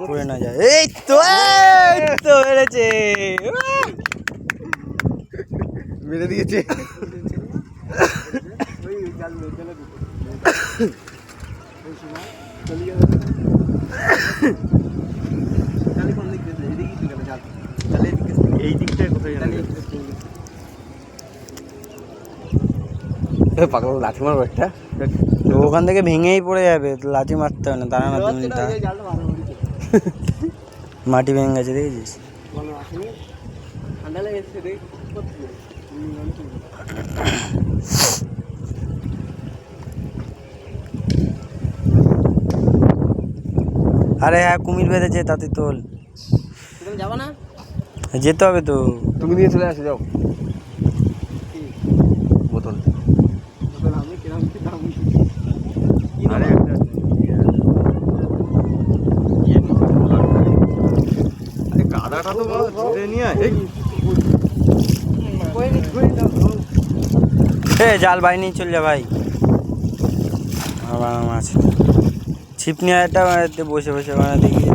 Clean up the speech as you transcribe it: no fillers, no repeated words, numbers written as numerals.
পড়ে না যায়। এই তো বেড়েছে, মেরে দিয়েছে। এই দিকটায় কোথায় জানা পাগল লাঠি মারবো একটা, তো ওখান থেকে ভেঙেই পড়ে যাবে, লাঠি মারতে হবে না, দাঁড়া না 2 মিনিট। মাটি ভেঙে গেছে দেখেছিস? আরে হ্যাঁ, কুমির বেঁধেছে, তাতে তোল। যাবো না, যেতে হবে তো। তুমি নিয়ে চলে আসো, যাও। বোতল আমি কিরম কি দাম আরে গাদাটা তো ধরে নিয়ে আয়। জাল বাইরে নিয়ে চল যা ভাই। আবার মাছ ছিপ নিয়ে একটা বসে বসে দেখি